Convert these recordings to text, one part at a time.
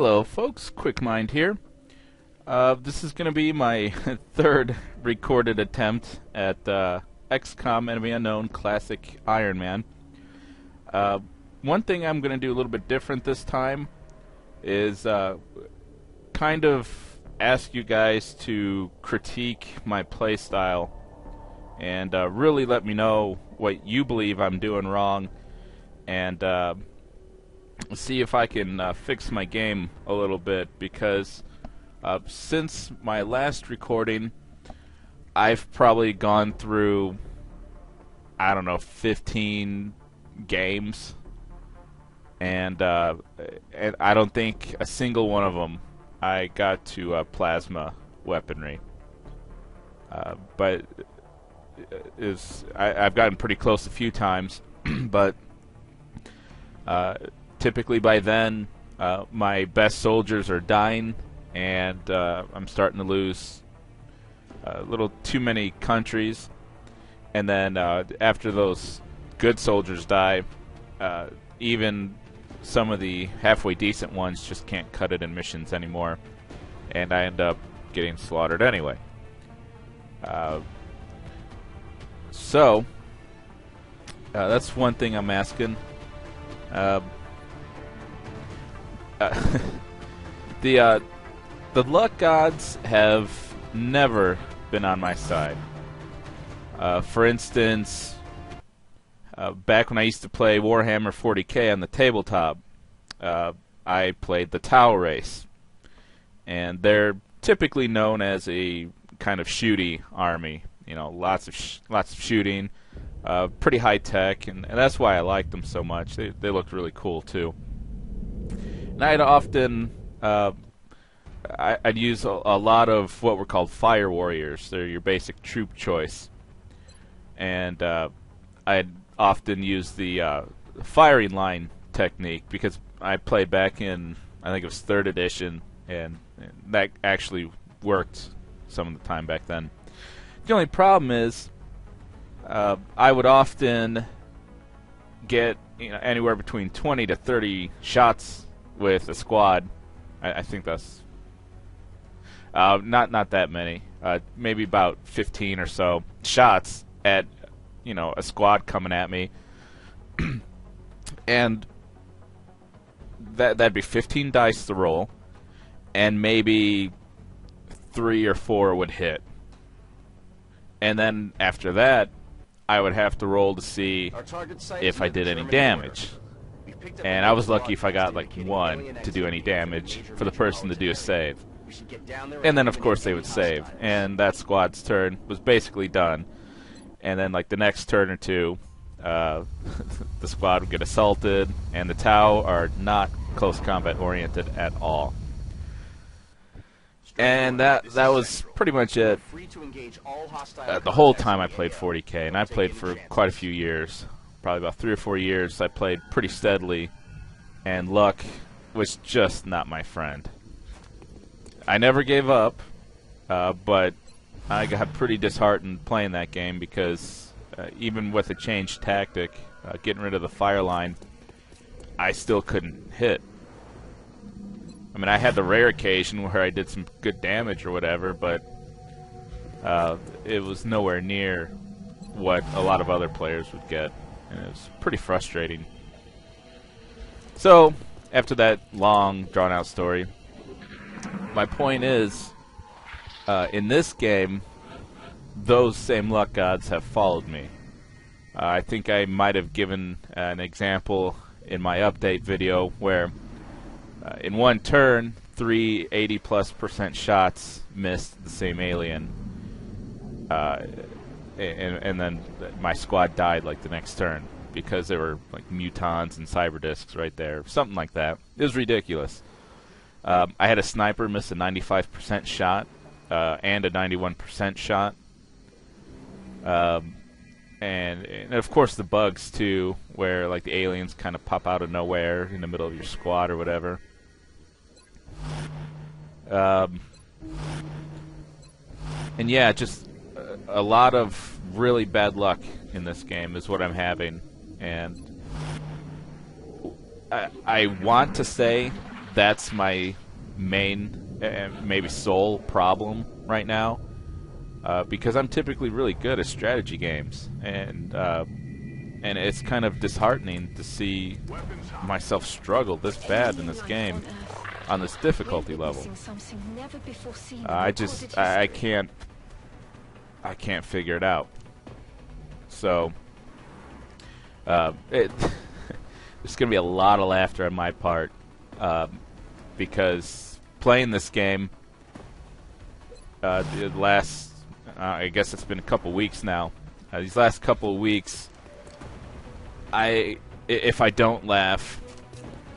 Hello folks, Quick Mind here. This is going to be my third recorded attempt at XCOM Enemy Unknown Classic Ironman. One thing I'm going to do a little bit different this time is kind of ask you guys to critique my playstyle and really let me know what you believe I'm doing wrong, and see if I can fix my game a little bit, because since my last recording I've probably gone through, I don't know, 15 games, and I don't think a single one of them I got to plasma weaponry. But I've gotten pretty close a few times, but typically by then my best soldiers are dying, and I'm starting to lose a little too many countries, and then after those good soldiers die, even some of the halfway decent ones just can't cut it in missions anymore, and I end up getting slaughtered anyway. So that's one thing I'm asking. The luck gods have never been on my side. For instance, back when I used to play Warhammer 40k on the tabletop, I played the Tau race, and they're typically known as a kind of shooty army. You know, lots of shooting, pretty high tech, and that's why I liked them so much. They looked really cool too. And I'd often I'd use a lot of what were called fire warriors. They're your basic troop choice, and I'd often use the firing line technique, because I played back in, I think it was 3rd edition, and that actually worked some of the time back then. The only problem is I would often get anywhere between 20 to 30 shots with a squad. I think that's not that many. Maybe about 15 or so shots at a squad coming at me, and that'd be 15 dice to roll, and maybe 3 or 4 would hit. And then after that, I would have to roll to see if I did any damage. And I was lucky if I got like 1 to do any damage for the person to do a save. And then of course they would save, and that squad's turn was basically done. And then like the next turn or two, the squad would get assaulted, and the Tau are not close combat oriented at all. And that was pretty much it. The whole time I played 40k, and I played for quite a few years, probably about 3 or 4 years. I played pretty steadily, and luck was just not my friend. I never gave up, but I got pretty disheartened playing that game, because even with a changed tactic, getting rid of the fire line, I still couldn't hit. I mean, I had the rare occasion where I did some good damage or whatever, but it was nowhere near what a lot of other players would get, and it was pretty frustrating. So, after that long, drawn-out story, my point is, in this game, those same luck gods have followed me. I think I might have given an example in my update video where in one turn, 3 80+% shots missed the same alien, and then my squad died like the next turn, because there were like mutons and cyber discs right there, something like that. It was ridiculous. I had a sniper miss a 95% shot and a 91% shot, and of course the bugs too, where like the aliens kind of pop out of nowhere in the middle of your squad or whatever. And yeah, just a lot of really bad luck in this game is what I'm having, and I want to say that's my main, maybe sole problem right now, because I'm typically really good at strategy games, and it's kind of disheartening to see myself struggle this bad in this game on this difficulty level. I can't figure it out. So there's gonna be a lot of laughter on my part, because playing this game the last I guess it's been a couple weeks now. These last couple of weeks, if I don't laugh,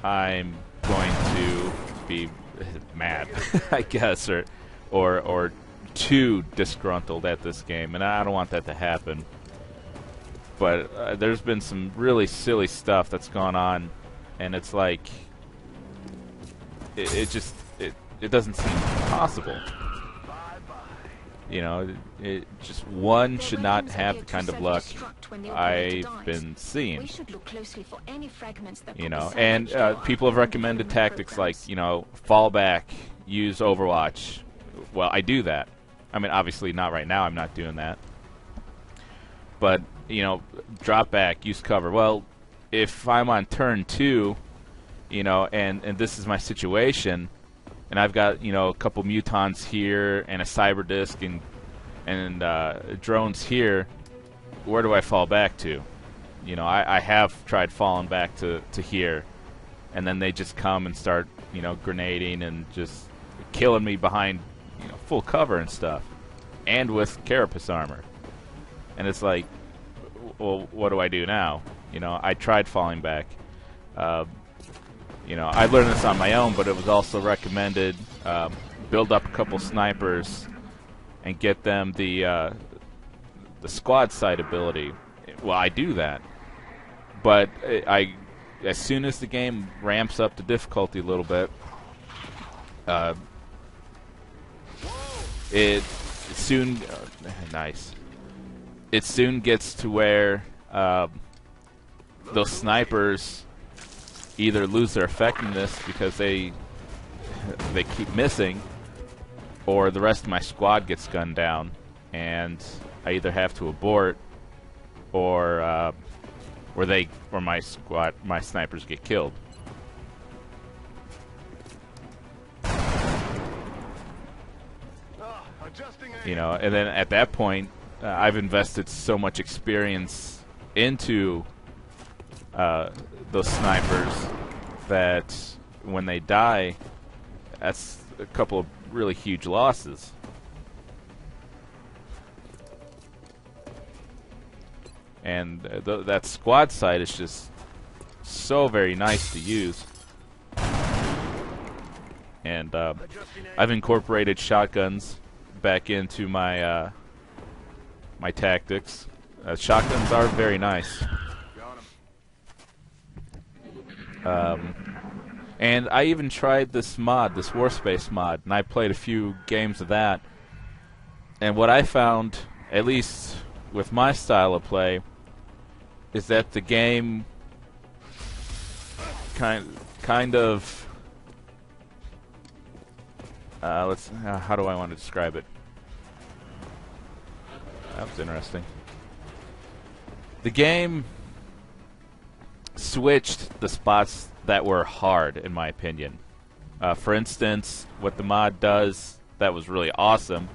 I'm going to be mad, I guess, or too disgruntled at this game, and I don't want that to happen. But there's been some really silly stuff that's gone on, and it's like it doesn't seem possible. You know, it just one should not have the kind of luck I've been seeing. You know, and people have recommended tactics like, you know, fall back, use Overwatch. Well, I do that. I mean, obviously not right now. I'm not doing that. But, you know, drop back, use cover. Well, if I'm on turn 2, you know, and this is my situation, and I've got, you know, a couple mutons here and a cyber disc and drones here, where do I fall back to? You know, I have tried falling back to here, and then they just come and start, you know, grenading and just killing me behind, you know, full cover and stuff, and with carapace armor. And it's like, well, what do I do now? You know, I tried falling back. You know, I learned this on my own, but it was also recommended. Build up a couple snipers and get them the squad sight ability. Well, I do that, but as soon as the game ramps up the difficulty a little bit, it soon It soon gets to where those snipers either lose their effectiveness because they keep missing, or the rest of my squad gets gunned down, and I either have to abort, or my snipers get killed. You know, and then at that point, I've invested so much experience into those snipers that when they die, that's a couple of really huge losses. And that squad sight is just so very nice to use. And I've incorporated shotguns back into my my tactics. Shotguns are very nice. And I even tried this mod, this Warspace mod, and I played a few games of that. And what I found, at least with my style of play, is that the game kind of how do I want to describe it? That was interesting. The game switched the spots that were hard, in my opinion. For instance, what the mod does that was really awesome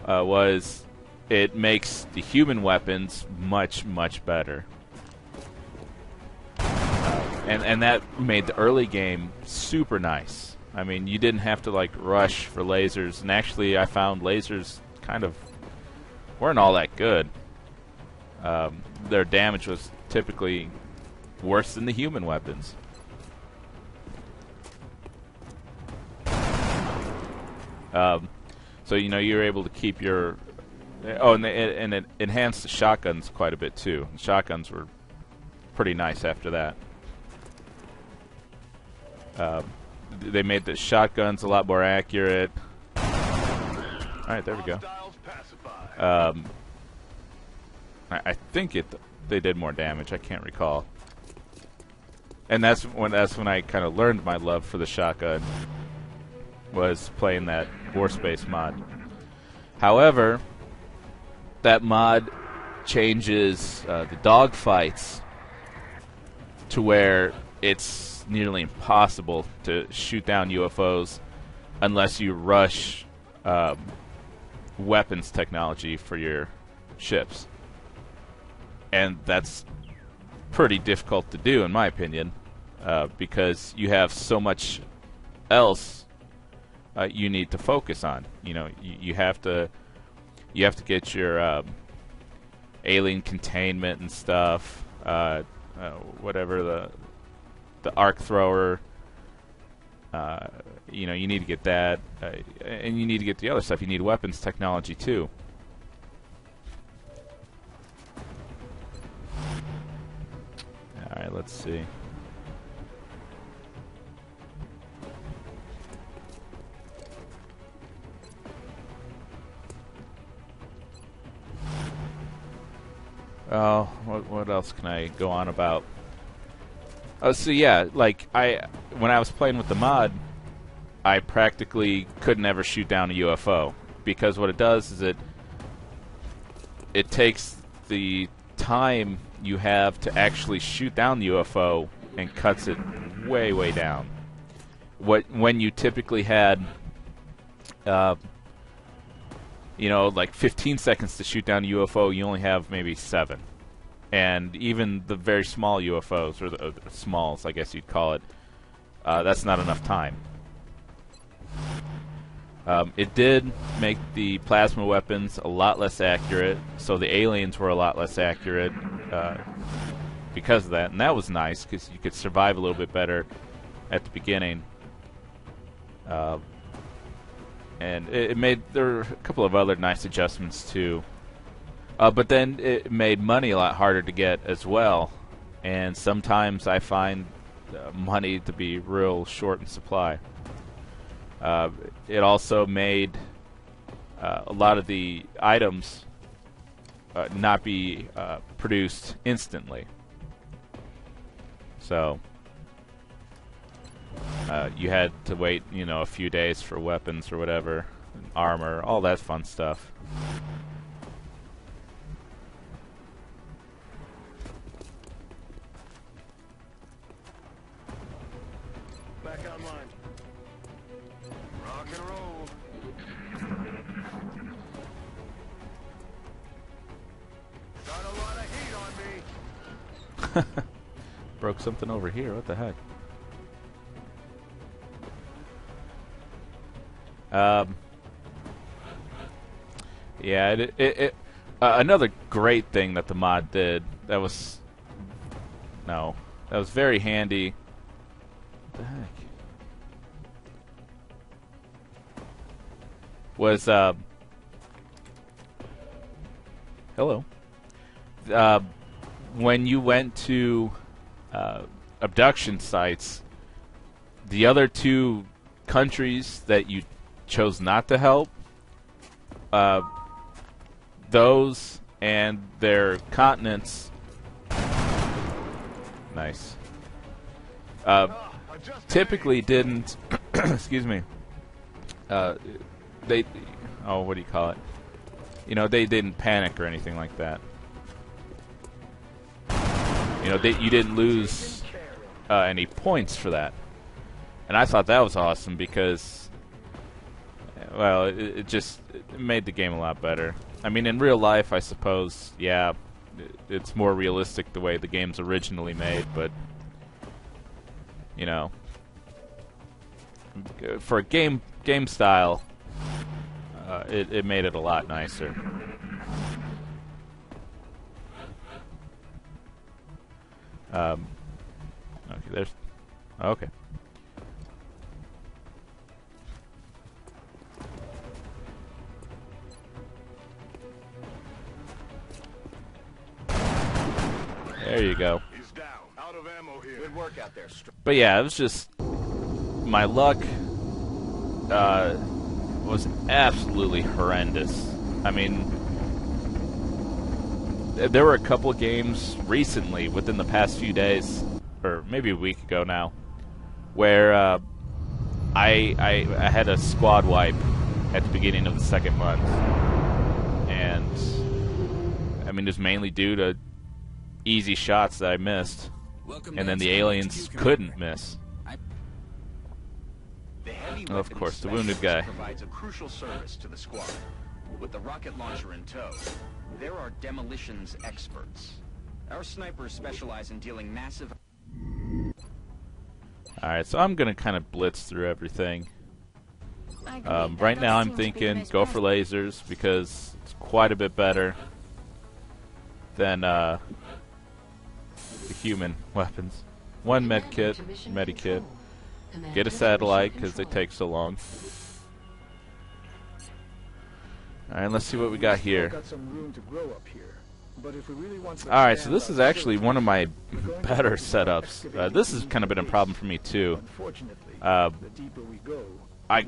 was it makes the human weapons much, much better. And that made the early game super nice. I mean, you didn't have to like rush for lasers, and actually I found lasers kind of weren't all that good. Their damage was typically worse than the human weapons. So you know, you're able to keep your and it enhanced the shotguns quite a bit too. The shotguns were pretty nice after that. They made the shotguns a lot more accurate. Alright, there we go. I think they did more damage. I can't recall. And that's when I kind of learned my love for the shotgun, was playing that Warspace mod. However, that mod changes the dogfights to where it's nearly impossible to shoot down UFOs unless you rush weapons technology for your ships. And that's pretty difficult to do, in my opinion, because you have so much else you need to focus on. You know, you have to get your alien containment and stuff, whatever the arc thrower. You know, you need to get that, and you need to get the other stuff. You need weapons technology too. All right, let's see. Oh, what else can I go on about? Oh, so yeah, like when I was playing with the mod, I practically couldn't ever shoot down a UFO, because what it does is it takes the time you have to actually shoot down the UFO and cuts it way down. When you typically had you know, like 15 seconds to shoot down a UFO, you only have maybe 7. And even the very small UFOs, or the smalls, I guess you'd call it, that's not enough time. It did make the plasma weapons a lot less accurate, so the aliens were a lot less accurate because of that. And that was nice, because you could survive a little bit better at the beginning. And it made, there were a couple of other nice adjustments too. But then it made money a lot harder to get as well. And sometimes I find money to be real short in supply. It also made a lot of the items not be produced instantly. So you had to wait, you know, a few days for weapons or whatever, and armor, all that fun stuff. Back online. Rock and roll. Got a lot of heat on me. Broke something over here. What the heck? Yeah, another great thing that the mod did that was very handy. What the heck? Was hello. When you went to abduction sites, the other two countries that you chose not to help, those and their continents, nice, typically didn't excuse me, they, oh, what do you call it, you know, they didn't panic or anything like that. You know, you didn't lose any points for that. And I thought that was awesome because, well, it just made the game a lot better. I mean, in real life, I suppose, yeah, it's more realistic the way the game's originally made, but, you know, for a game style, it made it a lot nicer. Okay, there's... Okay. There you go. He's down. Out of ammo here. Good work out there. But yeah, it was just... My luck was absolutely horrendous. I mean... There were a couple of games recently, within the past few days, or maybe a week ago now, where I had a squad wipe at the beginning of the second month, and I mean, it's mainly due to easy shots that I missed, and then the aliens couldn't miss. Oh, of course, the wounded guy. Provides a crucial service to the squad. With the rocket launcher in tow, there are demolitions experts. Our snipers specialize in dealing massive... Alright, so I'm gonna kind of blitz through everything. Right now I'm thinking go for lasers because it's quite a bit better than the human weapons. One medkit, medikit. Get a satellite because they take so long. Alright, let's see what we got here. Alright, so this is actually one of my better setups. This has kind of been a problem for me too. I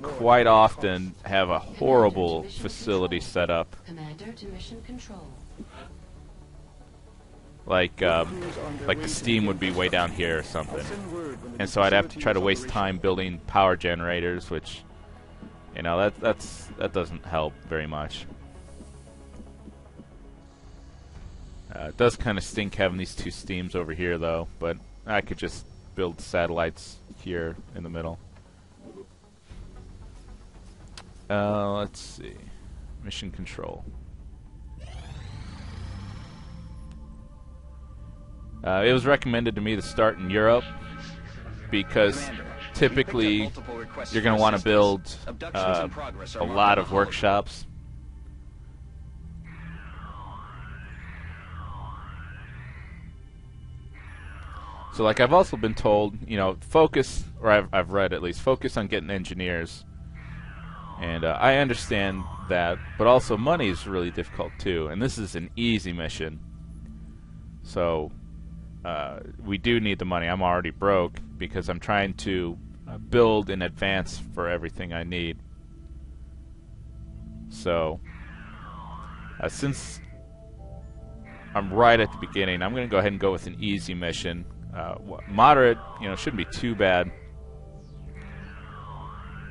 quite often have a horrible facility set up. Like the steam would be way down here or something. And so I'd have to try to waste time building power generators, which, you know, that doesn't help very much. It does kind of stink having these two steams over here, though, but I could just build satellites here in the middle. Let's see. Mission control. It was recommended to me to start in Europe because typically you're going to want to build a lot of workshops. So, like, I've also been told, you know, focus, or I've read at least, focus on getting engineers. And I understand that, but also money is really difficult too. And this is an easy mission. So, we do need the money. I'm already broke because I'm trying to build in advance for everything I need. So, since I'm right at the beginning, I'm going to go ahead and go with an easy mission. Moderate, you know, shouldn't be too bad,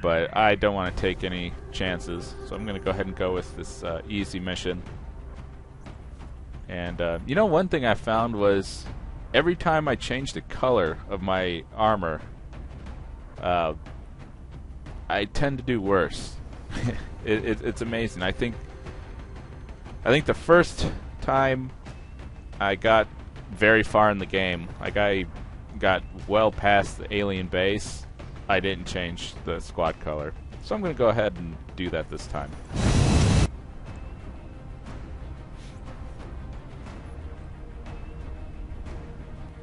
but I don't want to take any chances, so I'm going to go ahead and go with this easy mission. And you know, one thing I found was every time I changed the color of my armor, I tend to do worse. It's amazing. I think the first time I got very far in the game, like I got well past the alien base, I didn't change the squad color. So I'm going to go ahead and do that this time.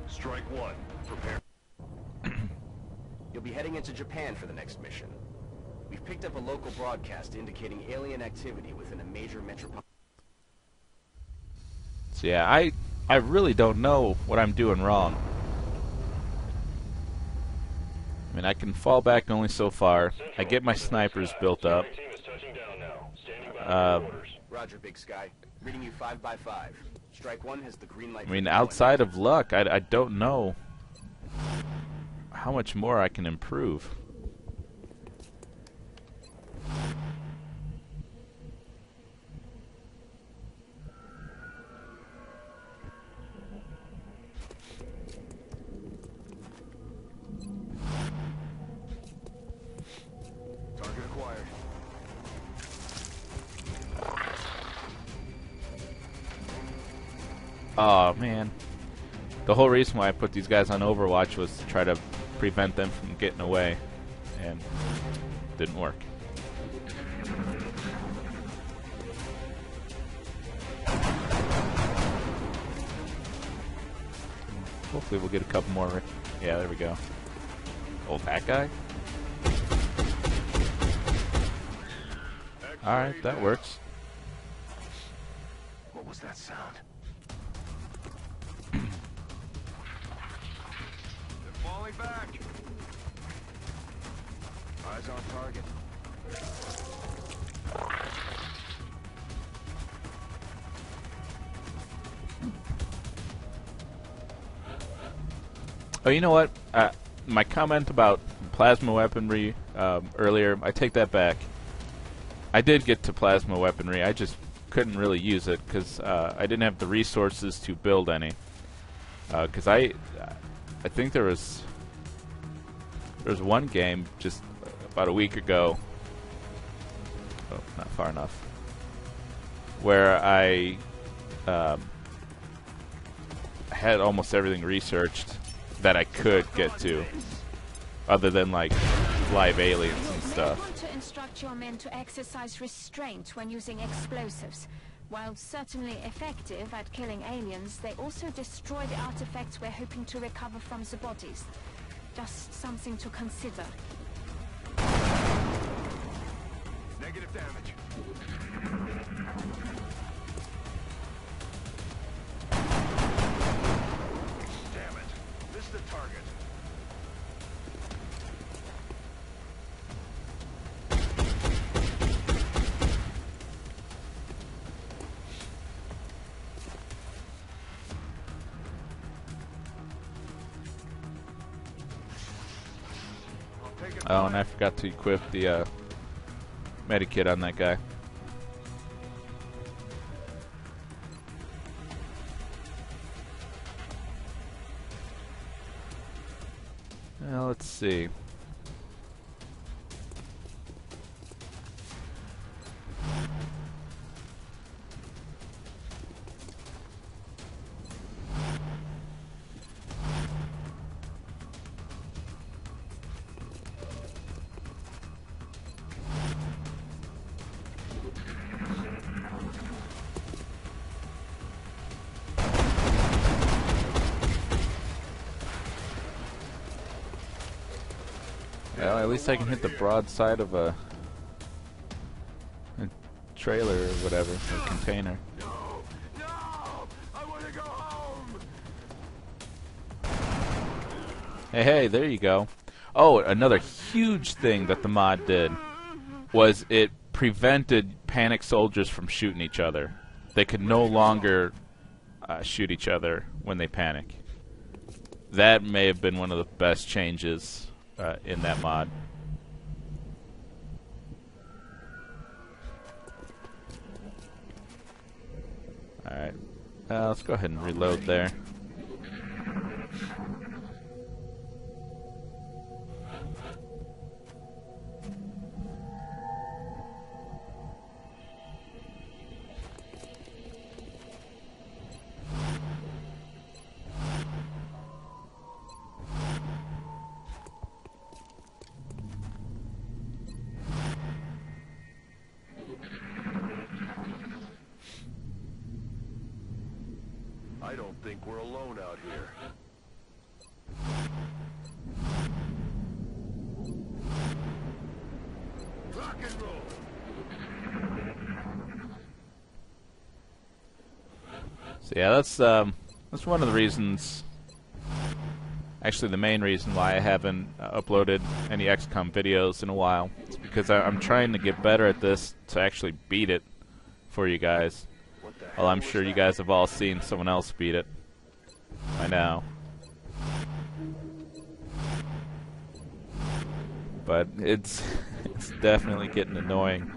Strike one. Prepare. You'll be heading into Japan for the next mission. We've picked up a local broadcast indicating alien activity within a major metropolitan... So yeah, I really don't know what I'm doing wrong. I mean, I can fall back only so far. I get my snipers built up. Roger, Big Sky. Reading you 5 by 5. Strike one has the green light. I mean, outside of luck, I don't know how much more I can improve. Target acquired. Oh man, the whole reason why I put these guys on Overwatch was to try to prevent them from getting away, and it didn't work. Hopefully we'll get a couple more. Yeah, there we go. Oh, that guy? Alright, that works. What was that sound? They're falling back. Eyes on target. Oh, you know what? My comment about plasma weaponry earlier, I take that back. I did get to plasma weaponry. I just couldn't really use it because I didn't have the resources to build any. Because I think there was one game just about a week ago. Oh, not far enough. Where I had almost everything researched that I could get to, other than like live aliens and stuff. You want to instruct your men to exercise restraint when using explosives. While certainly effective at killing aliens, they also destroy the artifacts we're hoping to recover from the bodies. Just something to consider. Negative damage. Damn it. Missed the target. Oh, and I forgot to equip the medikit on that guy. Well, let's see. Well, at least I can hit the broadside of a trailer or whatever, or container. No! No! I want to go home! Hey, there you go. Oh, another huge thing that the mod did was it prevented panic soldiers from shooting each other. They could no longer shoot each other when they panic. That may have been one of the best changes in that mod. Alright, let's go ahead and reload there. I don't think we're alone out here. Rock and roll! So yeah, that's one of the reasons, actually the main reason why I haven't uploaded any XCOM videos in a while. It's because I'm trying to get better at this to actually beat it for you guys. What the Well, hell I'm was sure you that? guys have all seen someone else beat it by now. But it's definitely getting annoying.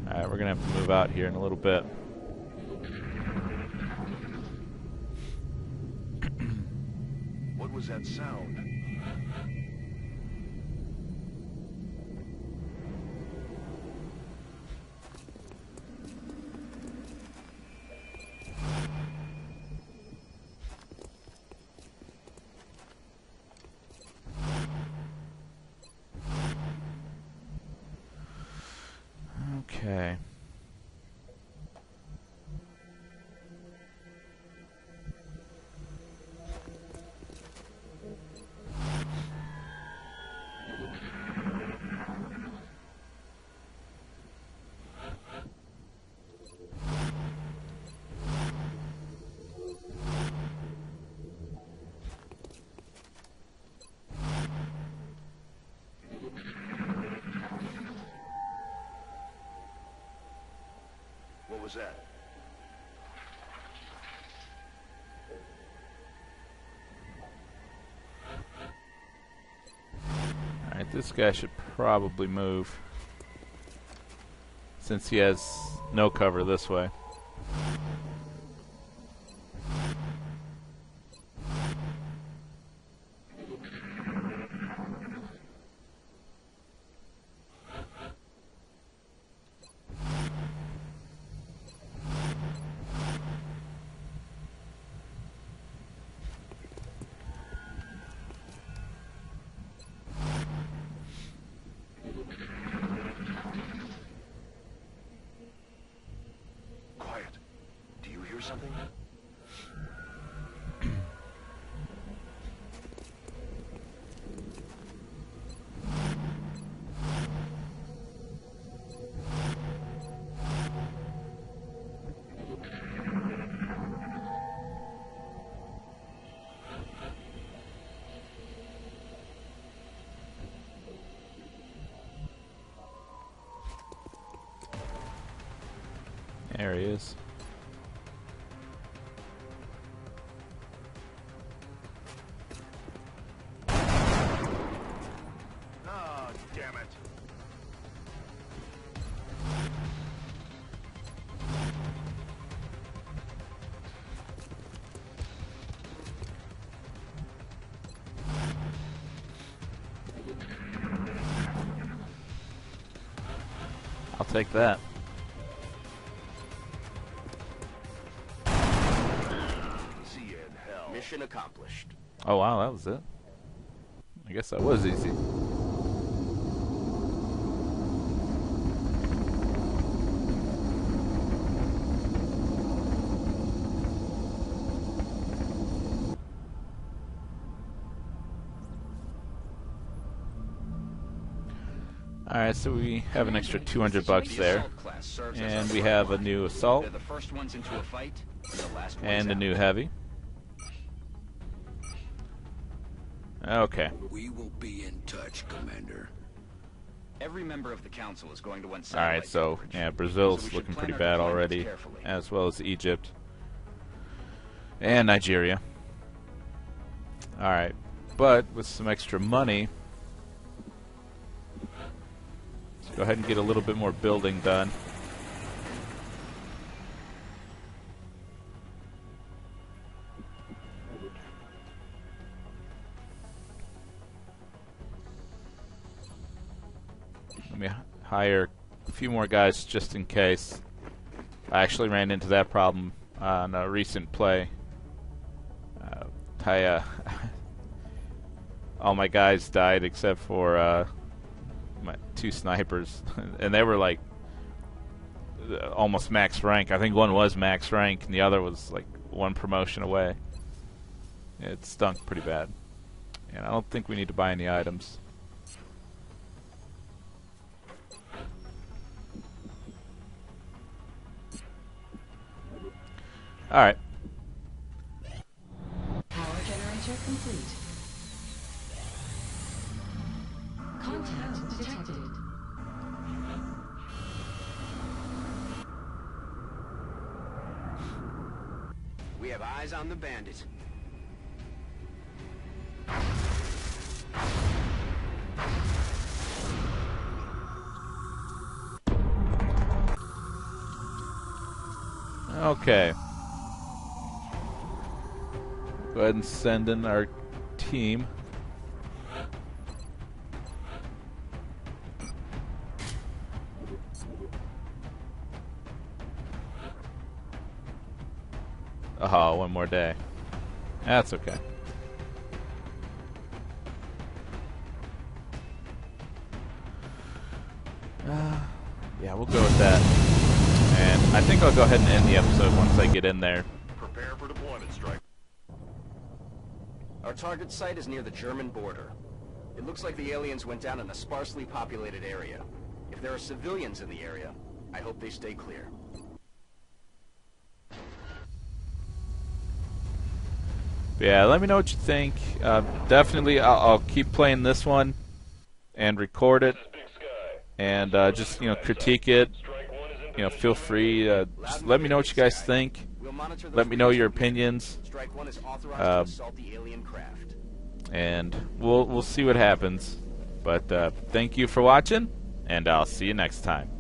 Alright, we're gonna have to move out here in a little bit. What was that sound? Okay. was that? Alright, this guy should probably move, since he has no cover this way. Quiet. Do you hear something? There he is. Oh, damn it. I'll take that. See you in hell. Mission accomplished. Oh wow, that was it. I guess that was easy. Alright, so we have an extra 200 bucks The there. assault class serves as And our we front have a line. new assault They're the first ones into a fight, and the last ones and a out. new heavy. Okay. We will be in touch, Commander. Every member of the council is going to want Alright, satellite so coverage. yeah, So we Brazil's should looking plan pretty our bad deployments already, carefully. as well as Egypt and Nigeria. Alright, but with some extra money, let's go ahead and get a little bit more building done. Let me hire a few more guys just in case. I actually ran into that problem on a recent play. All my guys died except for my two snipers, and they were like almost max rank. I think one was max rank, and the other was like one promotion away. It stunk pretty bad, and I don't think we need to buy any items. Alright. Power generator complete. Contact detected. We have eyes on the bandit. Okay. Go ahead and send in our team. Oh, one more day. That's okay. Yeah, we'll go with that. And I think I'll go ahead and end the episode once I get in there. Prepare for deployment, Strike. Our target site is near the German border. It looks like the aliens went down in a sparsely populated area. If there are civilians in the area, I hope they stay clear. Yeah, let me know what you think. Definitely, I'll keep playing this one and record it, and just critique it. feel free. Just let me know what you guys think. Let me know your opinions. Strike One is authorized to assault the alien craft. And we'll see what happens. But thank you for watching, and I'll see you next time.